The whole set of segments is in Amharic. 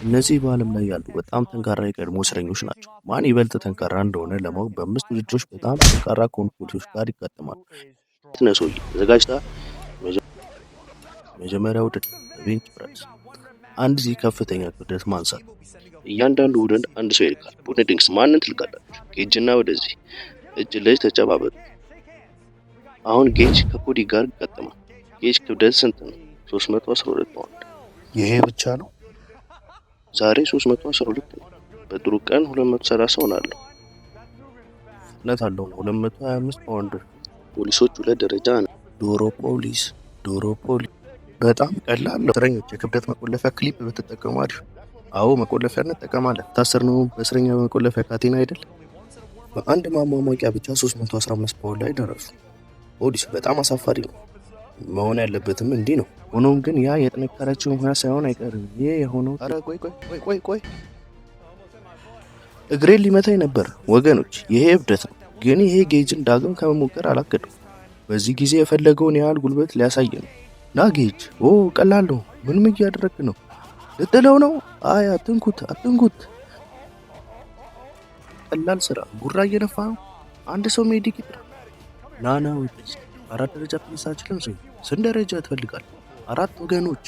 እነዚህ በዓለም ላይ ያሉ በጣም ጠንካራ የቀድሞ እስረኞች ናቸው። ማን ይበልጥ ጠንካራ እንደሆነ ለማወቅ በ5 ውድድሮች በጣም ጠንካራ ከሆኑ ፖሊሶች ጋር ይጋጠማሉ። ነህ ሰውዬ ተዘጋጅተሃል? መጀመሪያ ውድድር ቤንች ፕረስ። አንድ ዚህ ከፍተኛ ክብደት ማንሳት። እያንዳንዱ ቡድን አንድ ሰው ይልካል። ቡድን ድንክስ ማንን ትልካላችሁ? ጌጅና ወደዚህ እጅ ለእጅ ተጨባበጡ። አሁን ጌጅ ከኮዲ ጋር ይጋጠማል። ጌጅ ክብደት ስንት ነው? 312 ፓውንድ። ይሄ ብቻ ነው? ዛሬ 312 ነው። በጥሩ ቀን 230 ሆናለሁ። ፍጥነት አለው ነው 225 ፓውንድ። ፖሊሶች 2 ደረጃ ነው። ዶሮ ፖሊስ። በጣም ቀላል ነው። እስረኞች የክብደት መቆለፊያ ክሊፕ ብትጠቀሙ አሪፍ። አዎ መቆለፊያ እንጠቀማለን። ታሰርነው በእስረኛ መቆለፊያ ካቴና አይደል? በአንድ ማሟሟቂያ ብቻ 315 ፓውንድ ላይ ደረሱ። ፖሊስ በጣም አሳፋሪ ነው። መሆን ያለበትም እንዲህ ነው። ሆኖም ግን ያ የጥንካሬያቸው ምክንያት ሳይሆን አይቀርም። ይሄ የሆነው ቆይ እግሬን ሊመታኝ ነበር ወገኖች። ይሄ እብደት ነው። ግን ይሄ ጌጅን ዳግም ከመሞከር አላገደው። በዚህ ጊዜ የፈለገውን ያህል ጉልበት ሊያሳይ ነው። ና ጌጅ። ቀላል ነው። ምንም እያደረግ ነው? ልጥለው ነው? አይ አትንኩት። ቀላል ስራ። ጉራ እየነፋ ነው። አንድ ሰው ሜዲክ ይጥራ። ናና ወደዚህ 4 ደረጃ ተነሳችለም። ስንት ደረጃ ትፈልጋል? 4 ወገኖች።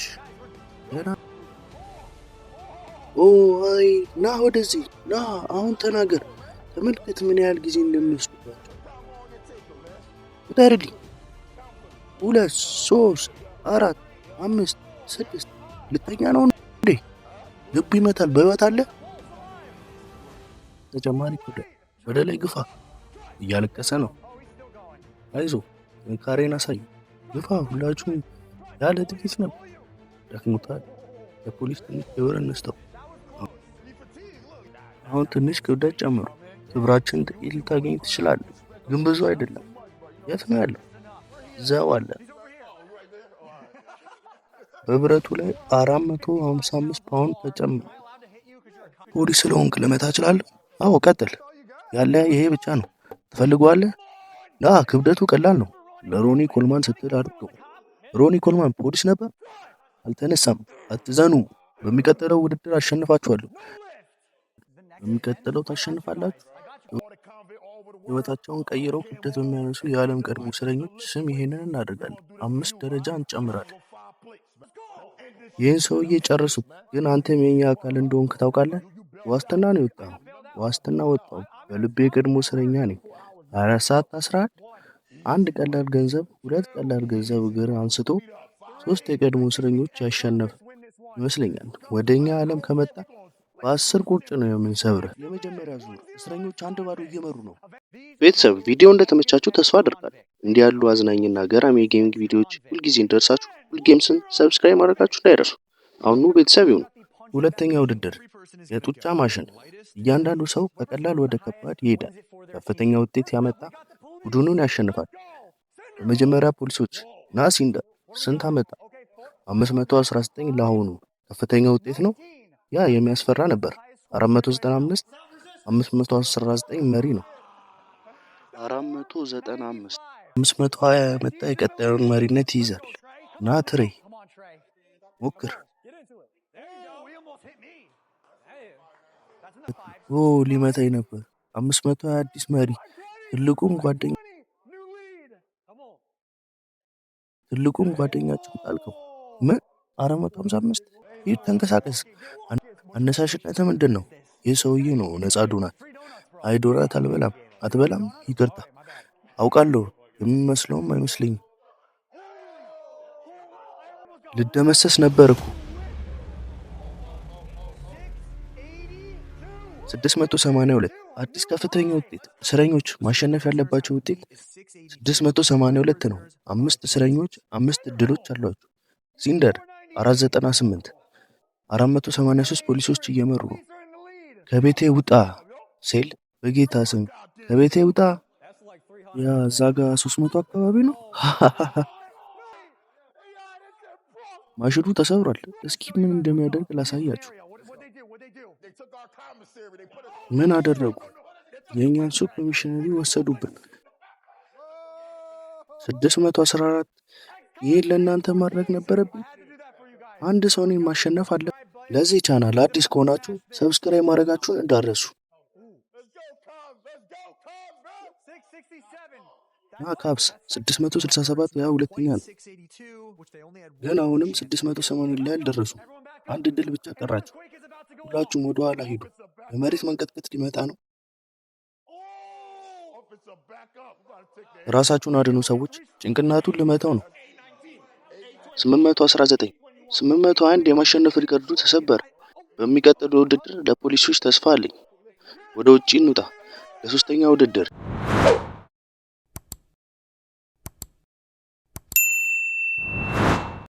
አይ ና ወደዚህ ና። አሁን ተናገር። ተመልከት ምን ያህል ጊዜ እንደሚወስድባቸው። ቁጠርልኝ። 2 3 4 5 6 ልተኛ ነው እንዴ? ልብ ይመታል። በህይወት አለ? ተጨማሪ ክብደት ወደ ላይ ግፋ። እያለቀሰ ነው። አይዞ ጥንካሬን አሳይ። ግፋ። ሁላችሁም ያለ ጥቂት ነው። ደክሞታል። ለፖሊስ ትንሽ ክብር እንስጠው። አሁን ትንሽ ክብደት ጨምሩ። ክብራችን ጥቂት ልታገኝ ትችላለህ፣ ግን ብዙ አይደለም። የት ነው ያለው? እዛው አለ። በብረቱ ላይ 455 ፓውንድ ተጨምሮ። ፖሊስ ስለሆንክ ልመታ እችላለሁ? አዎ ቀጥል። ያለ ይሄ ብቻ ነው። ትፈልገዋለህ? ክብደቱ ቀላል ነው። ለሮኒ ኮልማን ስትል አድርገው። ሮኒ ኮልማን ፖሊስ ነበር። አልተነሳም። አትዘኑ። በሚቀጥለው ውድድር አሸንፋችኋለሁ። በሚቀጥለው ታሸንፋላችሁ። ህይወታቸውን ቀይረው ክብደት በሚያነሱ የዓለም ቀድሞ እስረኞች ስም ይሄንን እናደርጋለን። 5 ደረጃ እንጨምራለን። ይህን ሰውዬ ጨርሱት። ግን አንተም የኛ አካል እንደሆንክ ታውቃለህ። ዋስትና ነው የወጣው። ዋስትና ወጣው። በልቤ ቀድሞ እስረኛ ነኝ። 24 ሰዓት 11 1 ቀላል ገንዘብ 2 ቀላል ገንዘብ እግር አንስቶ 3 የቀድሞ እስረኞች ያሸነፈ ይመስለኛል። ወደኛ ዓለም ከመጣ በ10 ቁርጭ ነው የምንሰብረ። የመጀመሪያ ዙር እስረኞች 1-0 እየመሩ ነው። ቤተሰብ ቪዲዮ እንደተመቻችሁ ተስፋ አደርጋለሁ። እንዲህ ያሉ አዝናኝና ገራሚ የጌሚንግ ቪዲዮዎች ሁልጊዜ እንደርሳችሁ ሁልጌምስን ሰብስክራይብ ማድረጋችሁ እንዳይረሱ። አሁኑ ቤተሰብ ይሁኑ። ሁለተኛ ውድድር የጡጫ ማሽን። እያንዳንዱ ሰው ከቀላል ወደ ከባድ ይሄዳል። ከፍተኛ ውጤት ያመጣ ቡድኑን ያሸንፋል። በመጀመሪያ ፖሊሶች ናሲንዳ ስንት አመጣ? 519 ለአሁኑ ከፍተኛ ውጤት ነው። ያ የሚያስፈራ ነበር። 495 519 መሪ ነው። 495 520 ያመጣ የቀጣዩን መሪነት ይይዛል። ና ትሬ ሞክር። ሊመታኝ ነበር። 520 አዲስ መሪ። ትልቁን ጓደኛችን ጣልከው። ምን? 455 ሂድ ተንቀሳቀስ። አነሳሽነት ምንድን ነው? ይህ ሰውዬ ነው ነፃ ዶናት። አይ ዶናት አትበላም? ይቅርታ አውቃለሁ። የሚመስለውም አይመስለኝም። ልደመሰስ ነበር እኮ። 682 አዲስ ከፍተኛ ውጤት። እስረኞች ማሸነፍ ያለባቸው ውጤት 682 ነው። 5 እስረኞች 5 እድሎች አሏቸው። ሲንደር 498 483 ፖሊሶች እየመሩ ነው። ከቤቴ ውጣ ሴል፣ በጌታ ስም ከቤቴ ውጣ። ያ እዛ ጋ 300 አካባቢ ነው። ማሽኑ ተሰብሯል። እስኪ ምን እንደሚያደርግ ላሳያችሁ። ምን አደረጉ? የእኛን ሱቅ ኮሚሽነሪ ወሰዱብን። 614 ይሄን ለእናንተ ማድረግ ነበረብኝ። አንድ ሰው እኔን ማሸነፍ አለ። ለዚህ ቻናል አዲስ ከሆናችሁ ሰብስክራይብ ማድረጋችሁን እንዳትረሱ። ካፕስ 667 ሁለተኛ ነው፣ ግን አሁንም 680 ላይ አልደረሱም። አንድ እድል ብቻ ቀራቸው። ሁላችሁም ወደ ኋላ ሂዱ። የመሬት መንቀጥቀጥ ሊመጣ ነው። ራሳችሁን አድኑ ሰዎች፣ ጭንቅላቱን ልመታው ነው። 819 801 የማሸነፍ ሪከርዱ ተሰበረ። በሚቀጥለው ውድድር ለፖሊሶች ተስፋ አለኝ። ወደ ውጪ እንውጣ ለሶስተኛ ውድድር።